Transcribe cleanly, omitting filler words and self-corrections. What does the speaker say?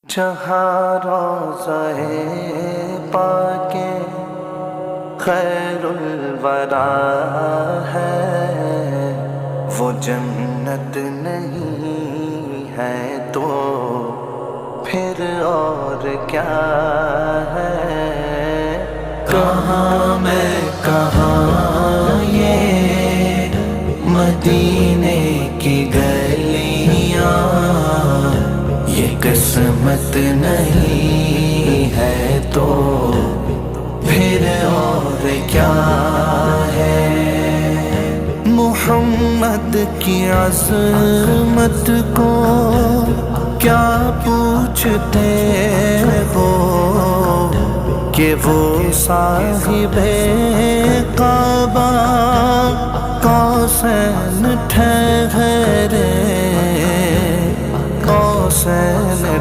जहाँ रोज़ा-ए पाके खैरुल वरा है, वो जन्नत नहीं है तो फिर और क्या है। कहाँ मैं कहाँ ये मदीने की गलियाँ, ये किस्मत नहीं है तो फिर और क्या है। मुहम्मद की अज़मत को क्या पूछते हो कि वो साहिबे काबा कौसैन ठहरे, कौसैन